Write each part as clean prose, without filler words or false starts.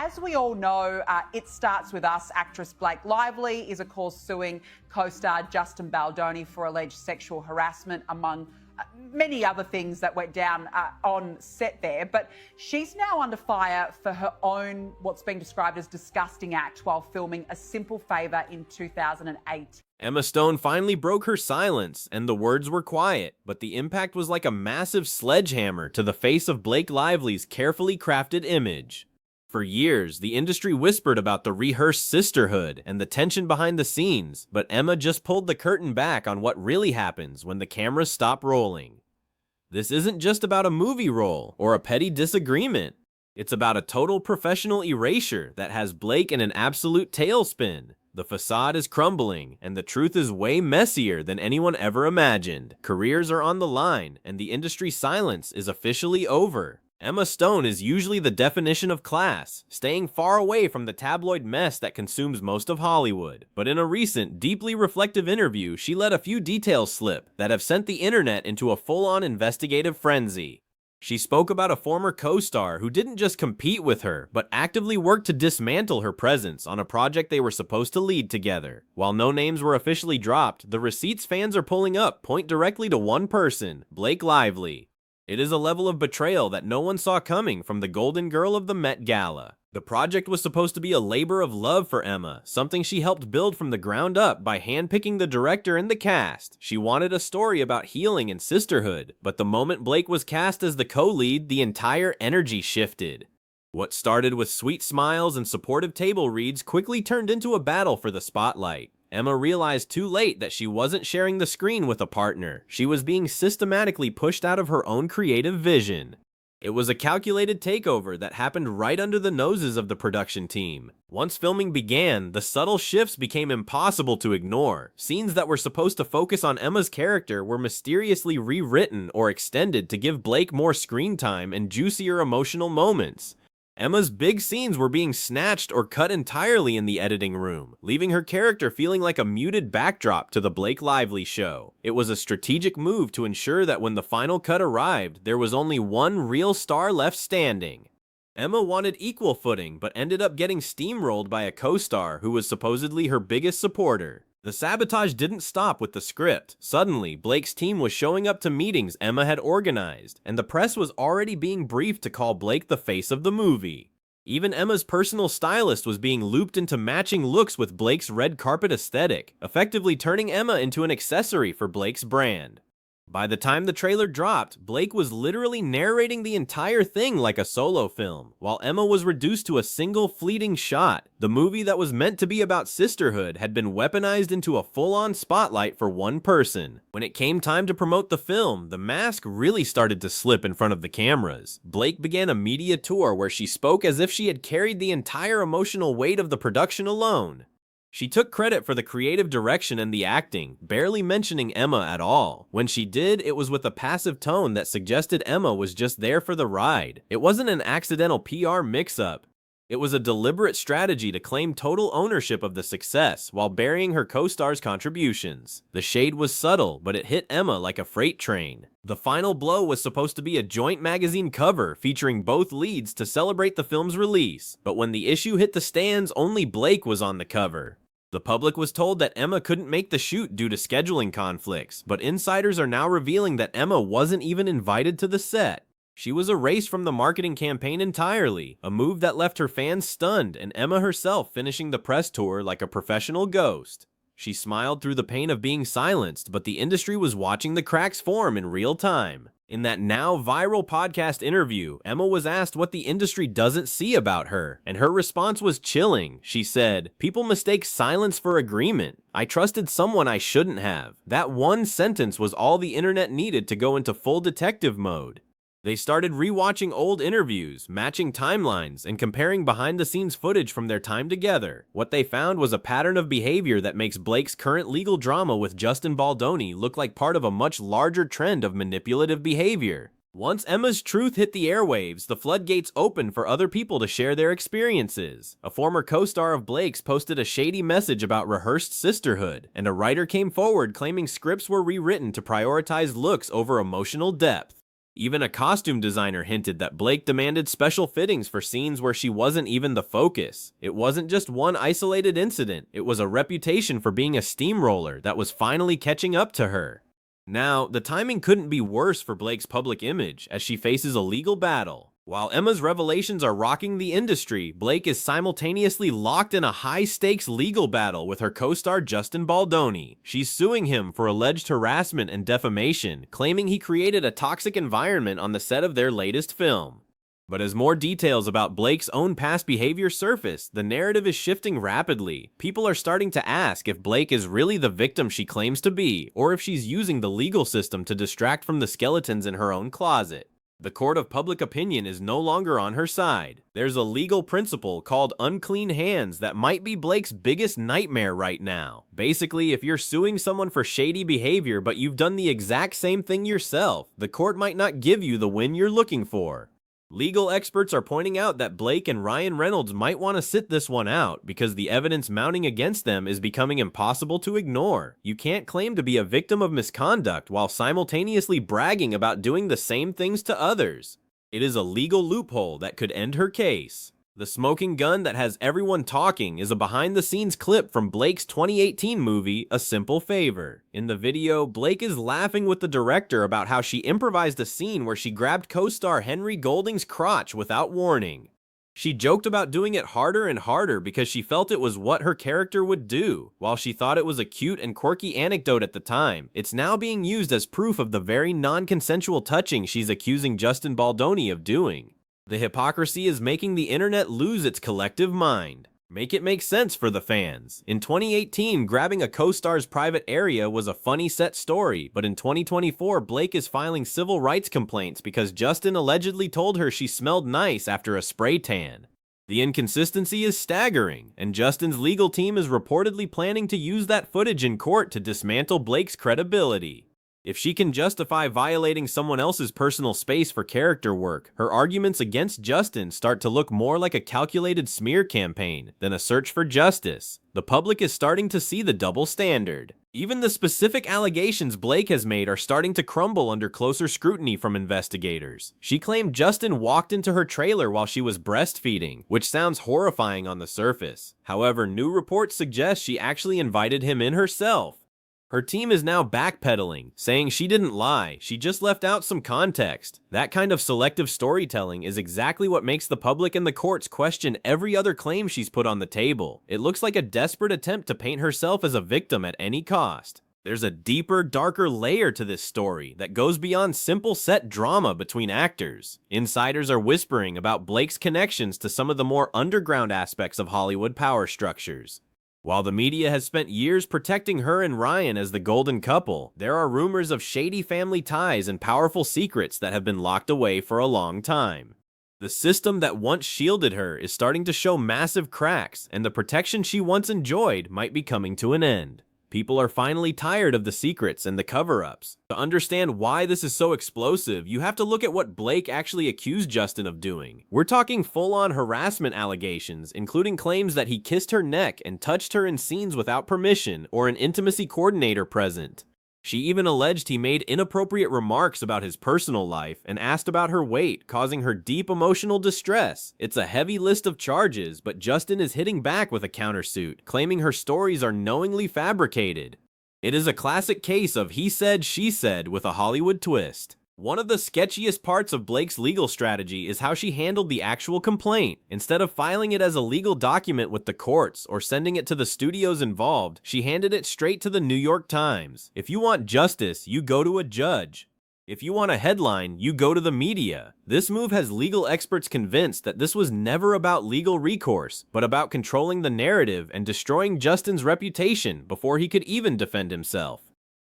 as we all know, It Starts With Us actress Blake Lively is, of course, suing co-star Justin Baldoni for alleged sexual harassment, among many other things that went down on set there. But she's now under fire for her own, what's being described as disgusting act while filming A Simple Favor in 2008. Emma Stone finally broke her silence, and the words were quiet, but the impact was like a massive sledgehammer to the face of Blake Lively's carefully crafted image. For years, the industry whispered about the rehearsed sisterhood and the tension behind the scenes, but Emma just pulled the curtain back on what really happens when the cameras stop rolling. This isn't just about a movie role or a petty disagreement. It's about a total professional erasure that has Blake in an absolute tailspin. The facade is crumbling, and the truth is way messier than anyone ever imagined. Careers are on the line, and the industry silence is officially over. Emma Stone is usually the definition of class, staying far away from the tabloid mess that consumes most of Hollywood. But in a recent, deeply reflective interview, she let a few details slip that have sent the internet into a full-on investigative frenzy. She spoke about a former co-star who didn't just compete with her, but actively worked to dismantle her presence on a project they were supposed to lead together. While no names were officially dropped, the receipts fans are pulling up point directly to one person, Blake Lively. It is a level of betrayal that no one saw coming from the Golden Girl of the Met Gala. The project was supposed to be a labor of love for Emma, something she helped build from the ground up by handpicking the director and the cast. She wanted a story about healing and sisterhood, but the moment Blake was cast as the co-lead, the entire energy shifted. What started with sweet smiles and supportive table reads quickly turned into a battle for the spotlight. Emma realized too late that she wasn't sharing the screen with a partner. She was being systematically pushed out of her own creative vision. It was a calculated takeover that happened right under the noses of the production team. Once filming began, the subtle shifts became impossible to ignore. Scenes that were supposed to focus on Emma's character were mysteriously rewritten or extended to give Blake more screen time and juicier emotional moments. Emma's big scenes were being snatched or cut entirely in the editing room, leaving her character feeling like a muted backdrop to the Blake Lively show. It was a strategic move to ensure that when the final cut arrived, there was only one real star left standing. Emma wanted equal footing, but ended up getting steamrolled by a co-star who was supposedly her biggest supporter. The sabotage didn't stop with the script. Suddenly, Blake's team was showing up to meetings Emma had organized, and the press was already being briefed to call Blake the face of the movie. Even Emma's personal stylist was being looped into matching looks with Blake's red carpet aesthetic, effectively turning Emma into an accessory for Blake's brand. By the time the trailer dropped, Blake was literally narrating the entire thing like a solo film, while Emma was reduced to a single fleeting shot. The movie that was meant to be about sisterhood had been weaponized into a full-on spotlight for one person. When it came time to promote the film, the mask really started to slip in front of the cameras. Blake began a media tour where she spoke as if she had carried the entire emotional weight of the production alone. She took credit for the creative direction and the acting, barely mentioning Emma at all. When she did, it was with a passive tone that suggested Emma was just there for the ride. It wasn't an accidental PR mix-up. It was a deliberate strategy to claim total ownership of the success while burying her co-star's contributions. The shade was subtle, but it hit Emma like a freight train. The final blow was supposed to be a joint magazine cover featuring both leads to celebrate the film's release, but when the issue hit the stands, only Blake was on the cover. The public was told that Emma couldn't make the shoot due to scheduling conflicts, but insiders are now revealing that Emma wasn't even invited to the set. She was erased from the marketing campaign entirely, a move that left her fans stunned and Emma herself finishing the press tour like a professional ghost. She smiled through the pain of being silenced, but the industry was watching the cracks form in real time. In that now viral podcast interview, Emma was asked what the industry doesn't see about her, and her response was chilling. She said, "People mistake silence for agreement. I trusted someone I shouldn't have." That one sentence was all the internet needed to go into full detective mode. They started rewatching old interviews, matching timelines, and comparing behind-the-scenes footage from their time together. What they found was a pattern of behavior that makes Blake's current legal drama with Justin Baldoni look like part of a much larger trend of manipulative behavior. Once Emma's truth hit the airwaves, the floodgates opened for other people to share their experiences. A former co-star of Blake's posted a shady message about rehearsed sisterhood, and a writer came forward claiming scripts were rewritten to prioritize looks over emotional depth. Even a costume designer hinted that Blake demanded special fittings for scenes where she wasn't even the focus. It wasn't just one isolated incident, it was a reputation for being a steamroller that was finally catching up to her. Now, the timing couldn't be worse for Blake's public image as she faces a legal battle. While Emma's revelations are rocking the industry, Blake is simultaneously locked in a high-stakes legal battle with her co-star Justin Baldoni. She's suing him for alleged harassment and defamation, claiming he created a toxic environment on the set of their latest film. But as more details about Blake's own past behavior surface, the narrative is shifting rapidly. People are starting to ask if Blake is really the victim she claims to be, or if she's using the legal system to distract from the skeletons in her own closet. The court of public opinion is no longer on her side. There's a legal principle called unclean hands that might be Blake's biggest nightmare right now. Basically, if you're suing someone for shady behavior but you've done the exact same thing yourself, the court might not give you the win you're looking for. Legal experts are pointing out that Blake and Ryan Reynolds might want to sit this one out because the evidence mounting against them is becoming impossible to ignore. You can't claim to be a victim of misconduct while simultaneously bragging about doing the same things to others. It is a legal loophole that could end her case. The smoking gun that has everyone talking is a behind-the-scenes clip from Blake's 2018 movie, A Simple Favor. In the video, Blake is laughing with the director about how she improvised a scene where she grabbed co-star Henry Golding's crotch without warning. She joked about doing it harder and harder because she felt it was what her character would do. While she thought it was a cute and quirky anecdote at the time, it's now being used as proof of the very non-consensual touching she's accusing Justin Baldoni of doing. The hypocrisy is making the internet lose its collective mind. Make it make sense for the fans. In 2018, grabbing a co-star's private area was a funny set story, but in 2024, Blake is filing civil rights complaints because Justin allegedly told her she smelled nice after a spray tan. The inconsistency is staggering, and Justin's legal team is reportedly planning to use that footage in court to dismantle Blake's credibility. If she can justify violating someone else's personal space for character work, her arguments against Justin start to look more like a calculated smear campaign than a search for justice. The public is starting to see the double standard. Even the specific allegations Blake has made are starting to crumble under closer scrutiny from investigators. She claimed Justin walked into her trailer while she was breastfeeding, which sounds horrifying on the surface. However, new reports suggest she actually invited him in herself. Her team is now backpedaling, saying she didn't lie, she just left out some context. That kind of selective storytelling is exactly what makes the public and the courts question every other claim she's put on the table. It looks like a desperate attempt to paint herself as a victim at any cost. There's a deeper, darker layer to this story that goes beyond simple set drama between actors. Insiders are whispering about Blake's connections to some of the more underground aspects of Hollywood power structures. While the media has spent years protecting her and Ryan as the golden couple, there are rumors of shady family ties and powerful secrets that have been locked away for a long time. The system that once shielded her is starting to show massive cracks, and the protection she once enjoyed might be coming to an end. People are finally tired of the secrets and the cover-ups. To understand why this is so explosive, you have to look at what Blake actually accused Justin of doing. We're talking full-on harassment allegations, including claims that he kissed her neck and touched her in scenes without permission or an intimacy coordinator present. She even alleged he made inappropriate remarks about his personal life and asked about her weight, causing her deep emotional distress. It's a heavy list of charges, but Justin is hitting back with a countersuit, claiming her stories are knowingly fabricated. It is a classic case of he said, she said with a Hollywood twist. One of the sketchiest parts of Blake's legal strategy is how she handled the actual complaint. Instead of filing it as a legal document with the courts or sending it to the studios involved, she handed it straight to the New York Times. If you want justice, you go to a judge. If you want a headline, you go to the media. This move has legal experts convinced that this was never about legal recourse, but about controlling the narrative and destroying Justin's reputation before he could even defend himself.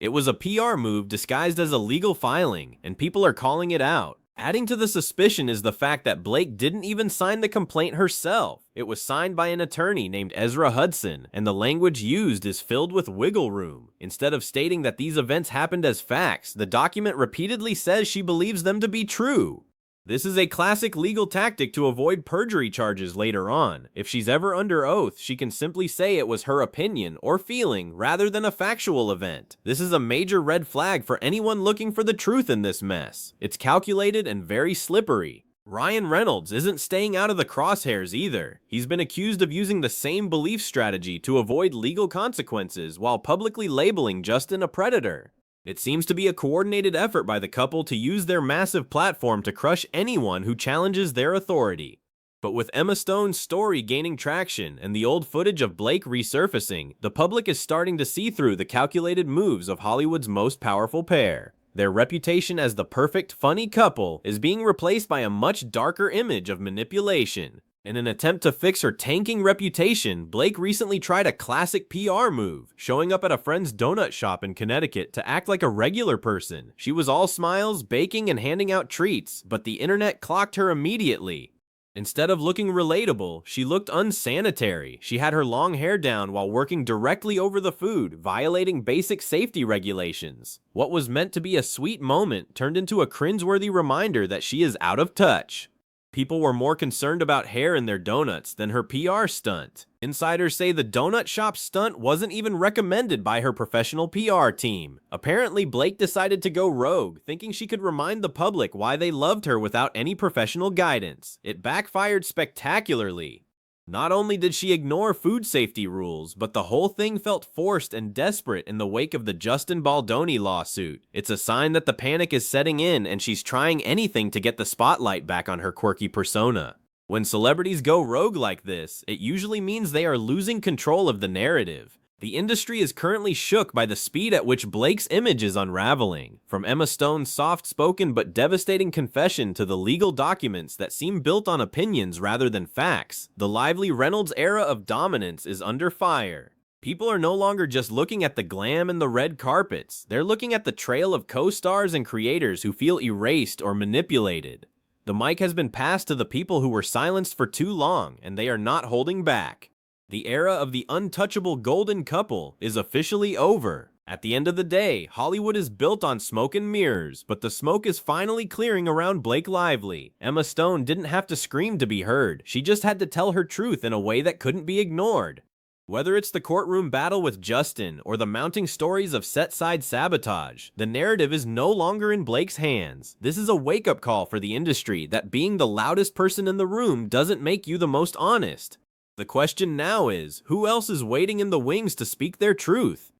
It was a PR move disguised as a legal filing, and people are calling it out. Adding to the suspicion is the fact that Blake didn't even sign the complaint herself. It was signed by an attorney named Ezra Hudson, and the language used is filled with wiggle room. Instead of stating that these events happened as facts, the document repeatedly says she believes them to be true. This is a classic legal tactic to avoid perjury charges later on. If she's ever under oath, she can simply say it was her opinion or feeling rather than a factual event. This is a major red flag for anyone looking for the truth in this mess. It's calculated and very slippery. Ryan Reynolds isn't staying out of the crosshairs either. He's been accused of using the same belief strategy to avoid legal consequences while publicly labeling Justin a predator. It seems to be a coordinated effort by the couple to use their massive platform to crush anyone who challenges their authority. But with Emma Stone's story gaining traction and the old footage of Blake resurfacing, the public is starting to see through the calculated moves of Hollywood's most powerful pair. Their reputation as the perfect, funny couple is being replaced by a much darker image of manipulation. In an attempt to fix her tanking reputation, Blake recently tried a classic PR move, showing up at a friend's donut shop in Connecticut to act like a regular person. She was all smiles, baking, and handing out treats, but the internet clocked her immediately. Instead of looking relatable, she looked unsanitary. She had her long hair down while working directly over the food, violating basic safety regulations. What was meant to be a sweet moment turned into a cringeworthy reminder that she is out of touch. People were more concerned about hair in their donuts than her PR stunt. Insiders say the donut shop stunt wasn't even recommended by her professional PR team. Apparently, Blake decided to go rogue, thinking she could remind the public why they loved her without any professional guidance. It backfired spectacularly. Not only did she ignore food safety rules, but the whole thing felt forced and desperate in the wake of the Justin Baldoni lawsuit. It's a sign that the panic is setting in and she's trying anything to get the spotlight back on her quirky persona. When celebrities go rogue like this, it usually means they are losing control of the narrative. The industry is currently shook by the speed at which Blake's image is unraveling. From Emma Stone's soft-spoken but devastating confession to the legal documents that seem built on opinions rather than facts, the lively Reynolds era of dominance is under fire. People are no longer just looking at the glam and the red carpets. They're looking at the trail of co-stars and creators who feel erased or manipulated. The mic has been passed to the people who were silenced for too long, and they are not holding back. The era of the untouchable golden couple is officially over. At the end of the day, Hollywood is built on smoke and mirrors, but the smoke is finally clearing around Blake Lively. Emma Stone didn't have to scream to be heard. She just had to tell her truth in a way that couldn't be ignored. Whether it's the courtroom battle with Justin or the mounting stories of set-side sabotage, the narrative is no longer in Blake's hands. This is a wake-up call for the industry that being the loudest person in the room doesn't make you the most honest. The question now is, who else is waiting in the wings to speak their truth?